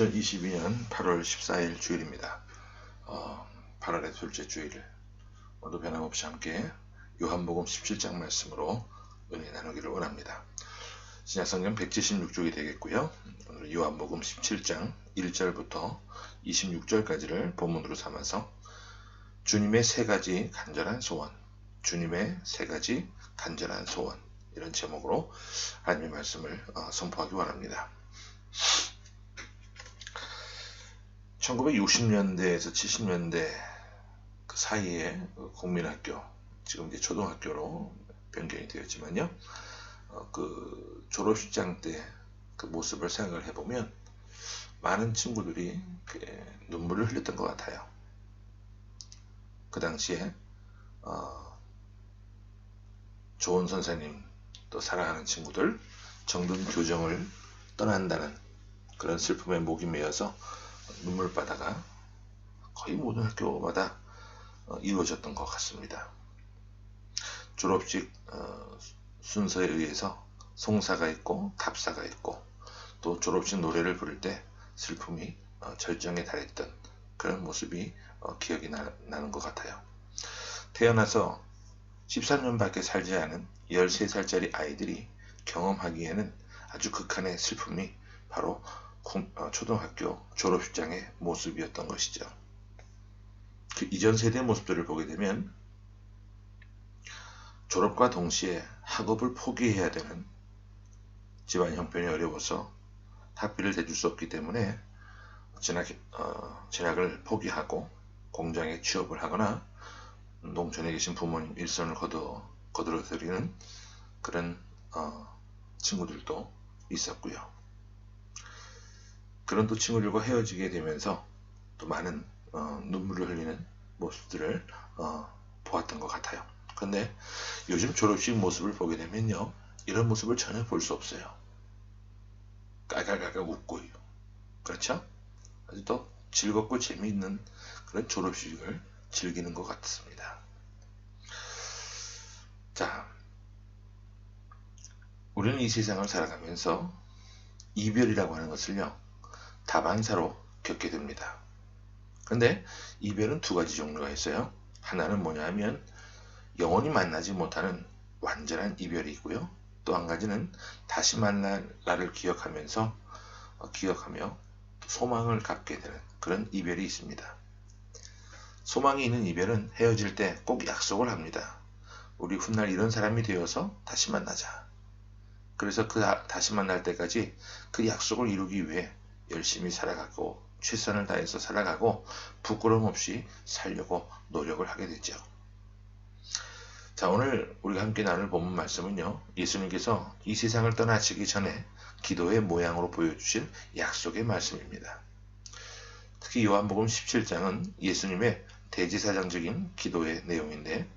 2022년 8월 14일 주일입니다. 8월의 둘째 주일, 오늘도 변함없이 함께 요한복음 17장 말씀으로 은혜 나누기를 원합니다. 신약성경 176쪽이 되겠고요. 오늘 요한복음 17장 1절부터 26절까지를 본문으로 삼아서 주님의 세 가지 간절한 소원, 주님의 세 가지 간절한 소원, 이런 제목으로 하나님의 말씀을 선포하기 원합니다. 1960년대에서 70년대 그 사이에 국민학교, 지금 이제 초등학교로 변경이 되었지만요, 그 졸업식장 때 그 모습을 생각을 해보면 많은 친구들이 눈물을 흘렸던 것 같아요. 그 당시에 좋은 선생님, 또 사랑하는 친구들, 정든 교정을 떠난다는 그런 슬픔에 목이 메어서 눈물바다가 거의 모든 학교마다 이루어졌던 것 같습니다. 졸업식 순서에 의해서 송사가 있고 답사가 있고, 또 졸업식 노래를 부를 때 슬픔이 절정에 달했던 그런 모습이 기억이 나는 것 같아요. 태어나서 13년밖에 살지 않은 13살짜리 아이들이 경험하기에는 아주 극한의 슬픔이 바로 초등학교 졸업식장의 모습이었던 것이죠. 그 이전 세대의 모습들을 보게 되면 졸업과 동시에 학업을 포기해야 되는, 집안 형편이 어려워서 학비를 대줄 수 없기 때문에 진학을 포기하고 공장에 취업을 하거나 농촌에 계신 부모님 일손을 거들어드리는 그런 친구들도 있었고요. 그런 또 친구들과 헤어지게 되면서 또 많은 눈물을 흘리는 모습들을 보았던 것 같아요. 그런데 요즘 졸업식 모습을 보게 되면요, 이런 모습을 전혀 볼 수 없어요. 깔깔깔깔 웃고, 그렇죠? 아주 더 즐겁고 재미있는 그런 졸업식을 즐기는 것 같습니다. 자, 우리는 이 세상을 살아가면서 이별이라고 하는 것을요, 다반사로 겪게 됩니다. 그런데 이별은 두 가지 종류가 있어요. 하나는 뭐냐 하면 영원히 만나지 못하는 완전한 이별이 있고요. 또 한 가지는 다시 만날 날을 기억하며 소망을 갖게 되는 그런 이별이 있습니다. 소망이 있는 이별은 헤어질 때 꼭 약속을 합니다. 우리 훗날 이런 사람이 되어서 다시 만나자. 그래서 그 다시 만날 때까지 그 약속을 이루기 위해 열심히 살아가고 최선을 다해서 살아가고 부끄러움 없이 살려고 노력을 하게 되죠. 자, 오늘 우리가 함께 나눌 본문 말씀은요, 예수님께서 이 세상을 떠나시기 전에 기도의 모양으로 보여주신 약속의 말씀입니다. 특히 요한복음 17장은 예수님의 대제사장적인 기도의 내용인데,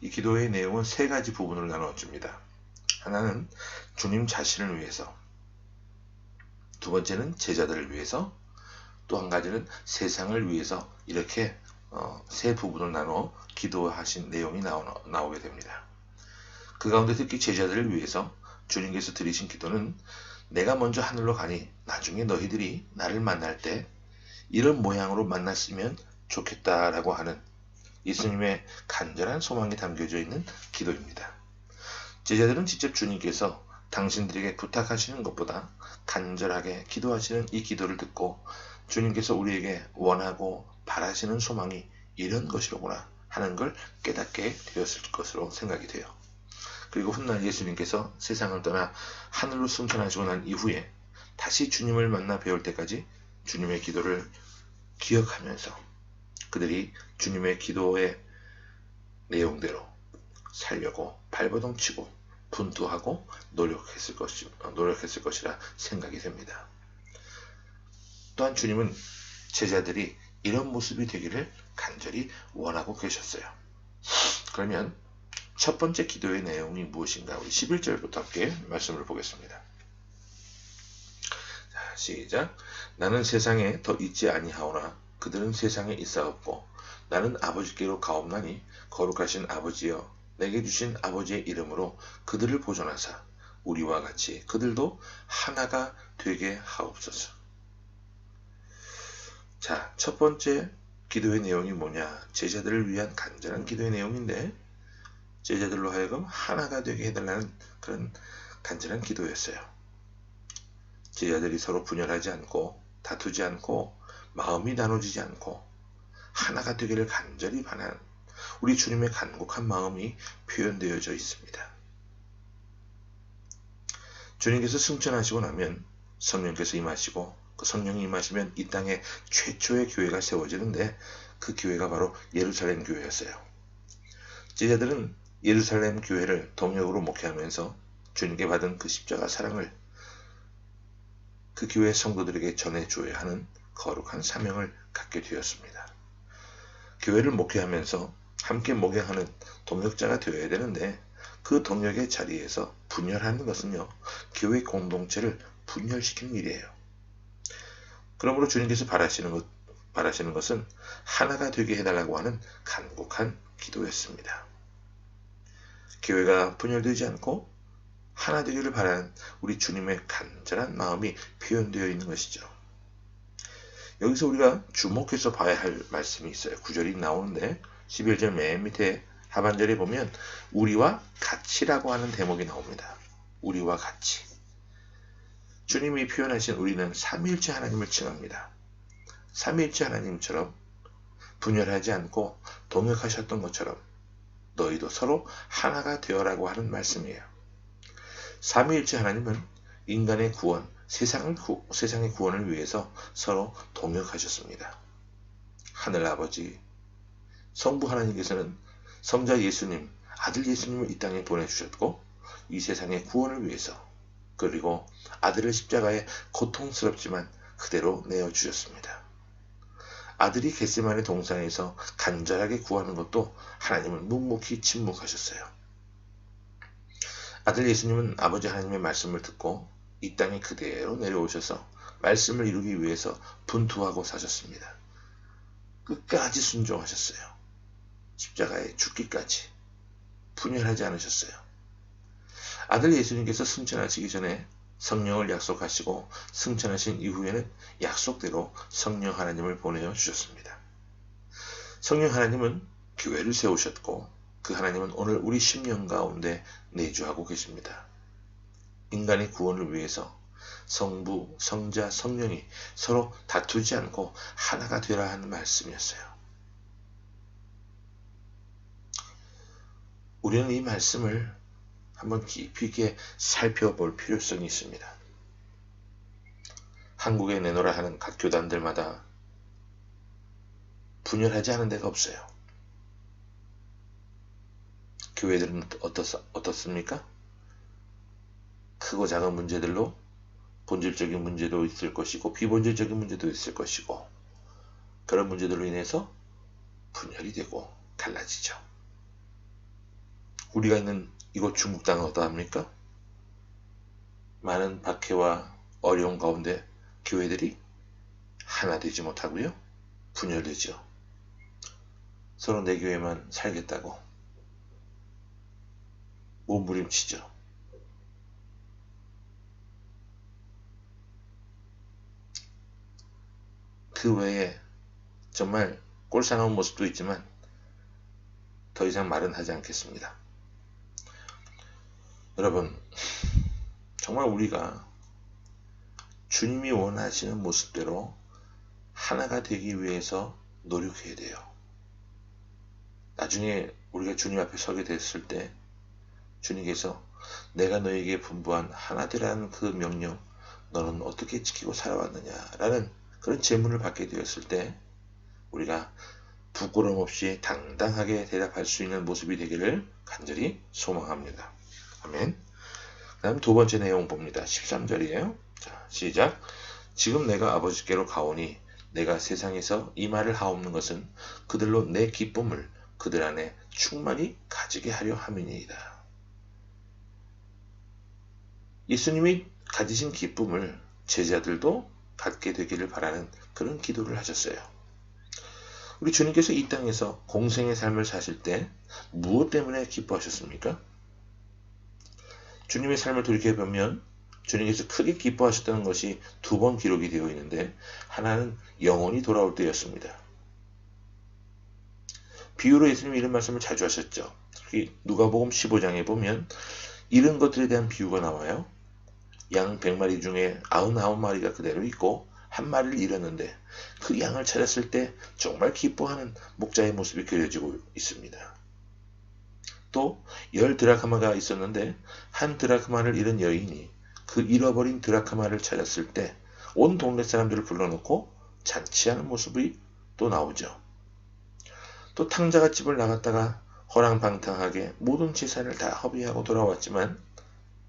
이 기도의 내용은 세 가지 부분으로 나누어집니다. 하나는 주님 자신을 위해서, 두 번째는 제자들을 위해서, 또 한 가지는 세상을 위해서, 이렇게 세 부분을 나누어 기도하신 내용이 나오게 됩니다. 그 가운데 특히 제자들을 위해서 주님께서 드리신 기도는 내가 먼저 하늘로 가니 나중에 너희들이 나를 만날 때 이런 모양으로 만났으면 좋겠다라고 하는 예수님의 간절한 소망이 담겨져 있는 기도입니다. 제자들은 직접 주님께서 당신들에게 부탁하시는 것보다 간절하게 기도하시는 이 기도를 듣고 주님께서 우리에게 원하고 바라시는 소망이 이런 것이로구나 하는 걸 깨닫게 되었을 것으로 생각이 돼요. 그리고 훗날 예수님께서 세상을 떠나 하늘로 승천하시고 난 이후에 다시 주님을 만나 뵈올 때까지 주님의 기도를 기억하면서 그들이 주님의 기도의 내용대로 살려고 발버둥치고 분투하고 노력했을 것이라 생각이 됩니다. 또한 주님은 제자들이 이런 모습이 되기를 간절히 원하고 계셨어요. 그러면 첫 번째 기도의 내용이 무엇인가? 우리 11절부터 함께 말씀을 보겠습니다. 자, 시작. 나는 세상에 더 있지 아니하오나 그들은 세상에 있사옵고 나는 아버지께로 가옵나니 거룩하신 아버지여 내게 주신 아버지의 이름으로 그들을 보존하사 우리와 같이 그들도 하나가 되게 하옵소서. 자, 첫 번째 기도의 내용이 뭐냐? 제자들을 위한 간절한 기도의 내용인데 제자들로 하여금 하나가 되게 해달라는 그런 간절한 기도였어요. 제자들이 서로 분열하지 않고 다투지 않고 마음이 나눠지지 않고 하나가 되기를 간절히 바라는 우리 주님의 간곡한 마음이 표현되어져 있습니다. 주님께서 승천하시고 나면 성령께서 임하시고 그 성령이 임하시면 이 땅에 최초의 교회가 세워지는데 그 교회가 바로 예루살렘 교회였어요. 제자들은 예루살렘 교회를 동역으로 목회하면서 주님께 받은 그 십자가 사랑을 그 교회 성도들에게 전해줘야 하는 거룩한 사명을 갖게 되었습니다. 교회를 목회하면서 함께 목양하는 동역자가 되어야 되는데 그 동역의 자리에서 분열하는 것은요, 교회 공동체를 분열시키는 일이에요. 그러므로 주님께서 바라시는 것은 하나가 되게 해달라고 하는 간곡한 기도였습니다. 교회가 분열되지 않고 하나 되기를 바라는 우리 주님의 간절한 마음이 표현되어 있는 것이죠. 여기서 우리가 주목해서 봐야 할 말씀이 있어요. 9절이 나오는데 11절 맨 밑에 하반절에 보면 우리와 같이라고 하는 대목이 나옵니다. 우리와 같이. 주님이 표현하신 우리는 삼위일체 하나님을 칭합니다. 삼위일체 하나님처럼 분열하지 않고 동역하셨던 것처럼 너희도 서로 하나가 되어라고 하는 말씀이에요. 삼위일체 하나님은 인간의 구원, 세상의 구원을 위해서 서로 동역하셨습니다. 하늘아버지, 성부 하나님께서는 성자 예수님, 아들 예수님을 이 땅에 보내주셨고 이 세상의 구원을 위해서 그리고 아들을 십자가에 고통스럽지만 그대로 내어주셨습니다. 아들이 겟세마네 동산에서 간절하게 구하는 것도 하나님은 묵묵히 침묵하셨어요. 아들 예수님은 아버지 하나님의 말씀을 듣고 이 땅에 그대로 내려오셔서 말씀을 이루기 위해서 분투하고 사셨습니다. 끝까지 순종하셨어요. 십자가에 죽기까지 분열하지 않으셨어요. 아들 예수님께서 승천하시기 전에 성령을 약속하시고 승천하신 이후에는 약속대로 성령 하나님을 보내주셨습니다. 성령 하나님은 교회를 세우셨고 그 하나님은 오늘 우리 심령 가운데 내주하고 계십니다. 인간의 구원을 위해서 성부, 성자, 성령이 서로 다투지 않고 하나가 되라 하는 말씀이었어요. 우리는 이 말씀을 한번 깊이 있게 살펴볼 필요성이 있습니다. 한국에 내놓으라 하는 각 교단들마다 분열하지 않은 데가 없어요. 교회들은 어떻습니까? 크고 작은 문제들로 본질적인 문제도 있을 것이고 비본질적인 문제도 있을 것이고 그런 문제들로 인해서 분열이 되고 갈라지죠. 우리가 있는 이곳 중국 땅은 어떠합니까? 많은 박해와 어려움 가운데 교회들이 하나 되지 못하고요. 분열되죠. 서로 내 교회만 살겠다고 몸부림치죠. 그 외에 정말 꼴사나운 모습도 있지만 더 이상 말은 하지 않겠습니다. 여러분, 정말 우리가 주님이 원하시는 모습대로 하나가 되기 위해서 노력해야 돼요. 나중에 우리가 주님 앞에 서게 됐을 때 주님께서 내가 너에게 분부한 하나 되라는 그 명령 너는 어떻게 지키고 살아왔느냐라는 그런 질문을 받게 되었을 때 우리가 부끄러움 없이 당당하게 대답할 수 있는 모습이 되기를 간절히 소망합니다. 아멘. 그 다음 두 번째 내용 봅니다. 13절이에요. 자, 시작. 지금 내가 아버지께로 가오니 내가 세상에서 이 말을 하옵는 것은 그들로 내 기쁨을 그들 안에 충만히 가지게 하려 함이니이다. 예수님이 가지신 기쁨을 제자들도 갖게 되기를 바라는 그런 기도를 하셨어요. 우리 주님께서 이 땅에서 공생의 삶을 사실 때 무엇 때문에 기뻐하셨습니까? 주님의 삶을 돌이켜보면 주님께서 크게 기뻐하셨다는 것이 2번 기록이 되어 있는데 하나는 영혼이 돌아올 때였습니다. 비유로 예수님이 이런 말씀을 자주 하셨죠. 특히 누가복음 15장에 보면 이런 것들에 대한 비유가 나와요. 양 100마리 중에 99마리가 그대로 있고 한 마리를 잃었는데 그 양을 찾았을 때 정말 기뻐하는 목자의 모습이 그려지고 있습니다. 또 10드라크마가 있었는데 한 드라크마를 잃은 여인이 그 잃어버린 드라크마를 찾았을 때 온 동네 사람들을 불러놓고 잔치하는 모습이 또 나오죠. 또 탕자가 집을 나갔다가 허랑방탕하게 모든 재산을 다 허비하고 돌아왔지만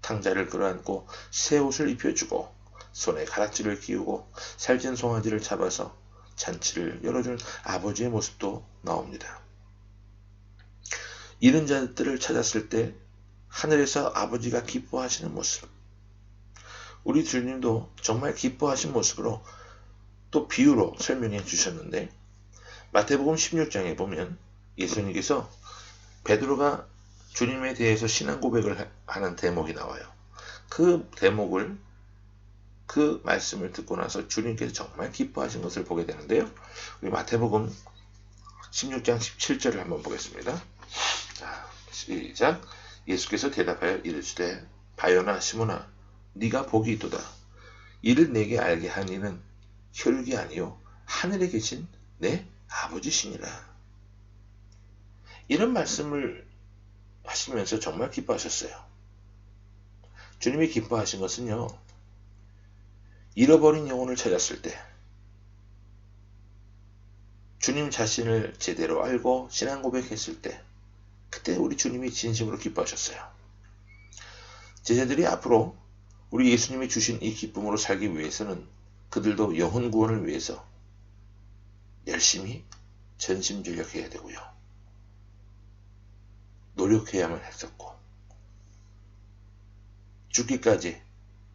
탕자를 끌어안고 새 옷을 입혀주고 손에 가락지를 끼우고 살찐 송아지를 잡아서 잔치를 열어준 아버지의 모습도 나옵니다. 잃은 자들을 찾았을 때 하늘에서 아버지가 기뻐하시는 모습, 우리 주님도 정말 기뻐하신 모습으로 또 비유로 설명해 주셨는데 마태복음 16장에 보면 예수님께서 베드로가 주님에 대해서 신앙 고백을 하는 대목이 나와요. 그 대목을 그 말씀을 듣고 나서 주님께서 정말 기뻐하신 것을 보게 되는데요. 우리 마태복음 16장 17절을 한번 보겠습니다. 자, 시작. 예수께서 대답하여 이르시되 바요나 시몬아 네가 복이 있도다. 이를 내게 알게 한 이는 혈육이 아니요 하늘에 계신 내 아버지시니라. 이런 말씀을 하시면서 정말 기뻐하셨어요. 주님이 기뻐하신 것은요, 잃어버린 영혼을 찾았을 때 주님 자신을 제대로 알고 신앙 고백했을 때 그때 우리 주님이 진심으로 기뻐하셨어요. 제자들이 앞으로 우리 예수님이 주신 이 기쁨으로 살기 위해서는 그들도 영혼 구원을 위해서 열심히 전심전력해야 되고요. 노력해야만 했었고 죽기까지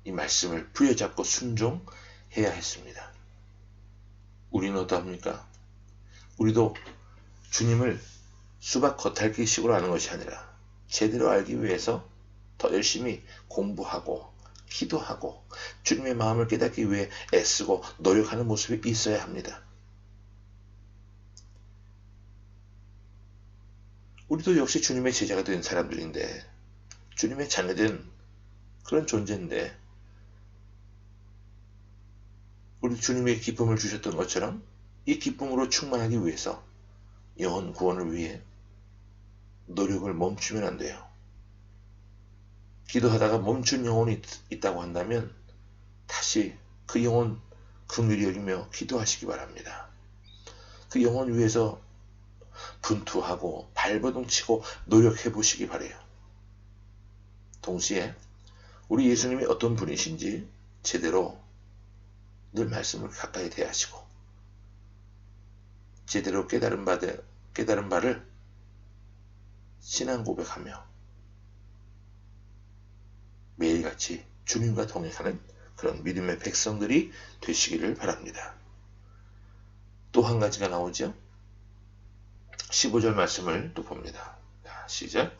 이 말씀을 부여잡고 순종해야 했습니다. 우리는 어떠합니까? 우리도 주님을 수박 겉핥기식으로 하는 것이 아니라 제대로 알기 위해서 더 열심히 공부하고 기도하고 주님의 마음을 깨닫기 위해 애쓰고 노력하는 모습이 있어야 합니다. 우리도 역시 주님의 제자가 된 사람들인데 주님의 자녀된 그런 존재인데 우리 주님의 기쁨을 주셨던 것처럼 이 기쁨으로 충만하기 위해서 영혼 구원을 위해 노력을 멈추면 안 돼요. 기도하다가 멈춘 영혼이 있다고 한다면 다시 그 영혼 긍휼히 여기며 기도하시기 바랍니다. 그 영혼 위해서 분투하고 발버둥치고 노력해 보시기 바래요. 동시에 우리 예수님이 어떤 분이신지 제대로 늘 말씀을 가까이 대하시고 제대로 깨달은 바를 신앙 고백하며 매일같이 주님과 동행하는 그런 믿음의 백성들이 되시기를 바랍니다. 또 한 가지가 나오죠. 15절 말씀을 또 봅니다. 자, 시작.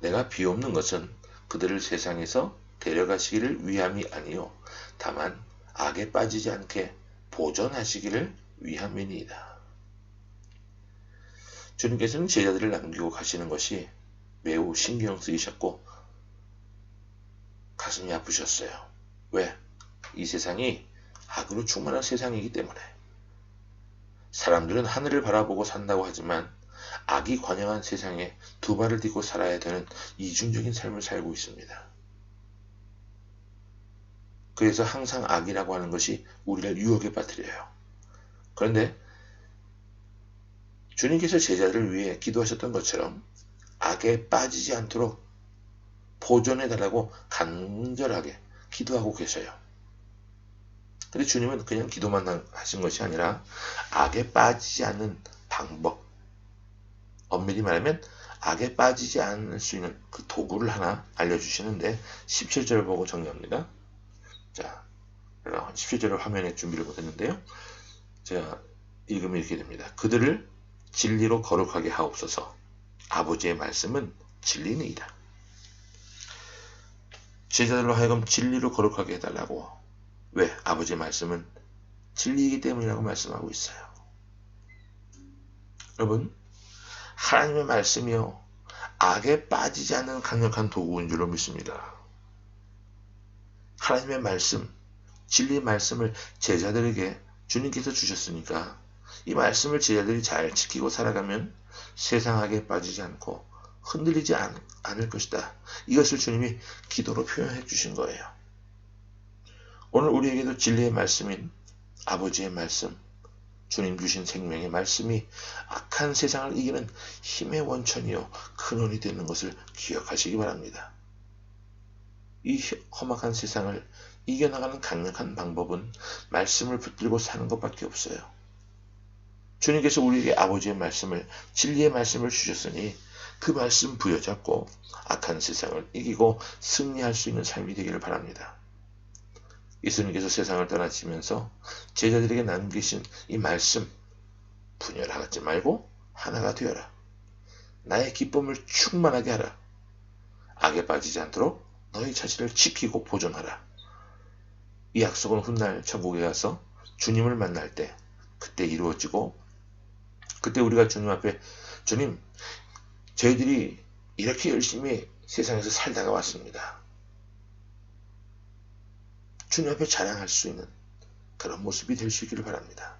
내가 비옵는 것은 그들을 세상에서 데려가시기를 위함이 아니요 다만 악에 빠지지 않게 보존하시기를 위함이니이다. 주님께서는 제자들을 남기고 가시는 것이 매우 신경 쓰이셨고 가슴이 아프셨어요. 왜? 이 세상이 악으로 충만한 세상이기 때문에. 사람들은 하늘을 바라보고 산다고 하지만 악이 관영한 세상에 두 발을 딛고 살아야 되는 이중적인 삶을 살고 있습니다. 그래서 항상 악이라고 하는 것이 우리를 유혹에 빠뜨려요. 그런데 주님께서 제자들을 위해 기도하셨던 것처럼 악에 빠지지 않도록 보존해달라고 간절하게 기도하고 계셔요. 근데 주님은 그냥 기도만 하신 것이 아니라 악에 빠지지 않는 방법, 엄밀히 말하면 악에 빠지지 않을 수 있는 그 도구를 하나 알려주시는데 17절을 보고 정리합니다. 자, 17절을 화면에 준비를 못했는데요. 제가 읽으면 이렇게 됩니다. 그들을 진리로 거룩하게 하옵소서. 아버지의 말씀은 진리니이다. 제자들로 하여금 진리로 거룩하게 해달라고. 왜? 아버지의 말씀은 진리이기 때문이라고 말씀하고 있어요. 여러분, 하나님의 말씀이요, 악에 빠지지 않는 강력한 도구인 줄로 믿습니다. 하나님의 말씀, 진리의 말씀을 제자들에게 주님께서 주셨으니까 이 말씀을 제자들이 잘 지키고 살아가면 세상 악에 빠지지 않고 흔들리지 않을 것이다. 이것을 주님이 기도로 표현해 주신 거예요. 오늘 우리에게도 진리의 말씀인 아버지의 말씀, 주님 주신 생명의 말씀이 악한 세상을 이기는 힘의 원천이요 근원이 되는 것을 기억하시기 바랍니다. 이 험악한 세상을 이겨나가는 강력한 방법은 말씀을 붙들고 사는 것밖에 없어요. 주님께서 우리에게 아버지의 말씀을, 진리의 말씀을 주셨으니 그 말씀 부여잡고 악한 세상을 이기고 승리할 수 있는 삶이 되기를 바랍니다. 예수님께서 세상을 떠나시면서 제자들에게 남기신 이 말씀, 분열하지 말고 하나가 되어라. 나의 기쁨을 충만하게 하라. 악에 빠지지 않도록 너희 자신을 지키고 보존하라. 이 약속은 훗날 천국에 가서 주님을 만날 때 그때 이루어지고, 그때 우리가 주님 앞에, 주님, 저희들이 이렇게 열심히 세상에서 살다가 왔습니다. 주님 앞에 자랑할 수 있는 그런 모습이 될 수 있기를 바랍니다.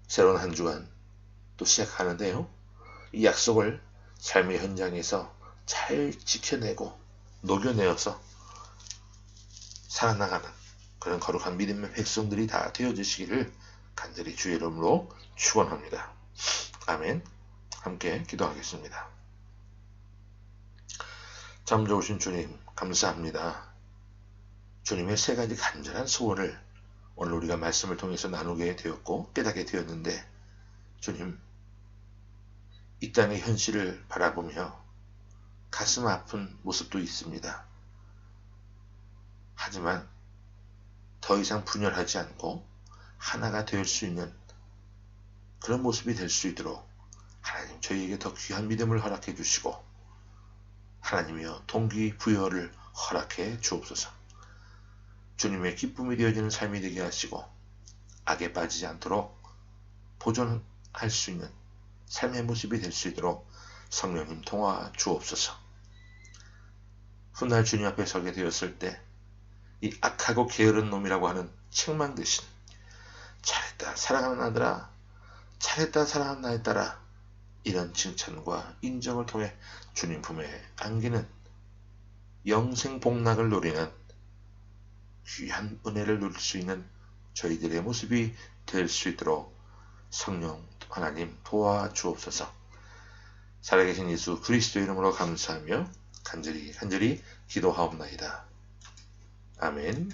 새로운 한 주간 또 시작하는데요, 이 약속을 삶의 현장에서 잘 지켜내고 녹여내어서 살아나가는 그런 거룩한 믿음의 백성들이 다 되어주시기를 간절히 주의 이름으로 축원합니다. 아멘. 함께 기도하겠습니다. 참 좋으신 주님, 감사합니다. 주님의 세 가지 간절한 소원을 오늘 우리가 말씀을 통해서 나누게 되었고 깨닫게 되었는데, 주님, 이 땅의 현실을 바라보며 가슴 아픈 모습도 있습니다. 하지만 더 이상 분열하지 않고 하나가 될 수 있는 그런 모습이 될 수 있도록 하나님 저희에게 더 귀한 믿음을 허락해 주시고, 하나님이여 동기부여를 허락해 주옵소서. 주님의 기쁨이 되어지는 삶이 되게 하시고 악에 빠지지 않도록 보존할 수 있는 삶의 모습이 될 수 있도록 성령님 통화 주옵소서. 훗날 주님 앞에 서게 되었을 때 이 악하고 게으른 놈이라고 하는 책망 대신 잘했다 사랑하는 아들아, 잘했다 사랑하는 나의 딸아, 이런 칭찬과 인정을 통해 주님 품에 안기는 영생 복락을 누리는 귀한 은혜를 누릴 수 있는 저희들의 모습이 될 수 있도록 성령 하나님 도와주옵소서. 살아계신 예수 그리스도 이름으로 감사하며 간절히 기도하옵나이다. 아멘.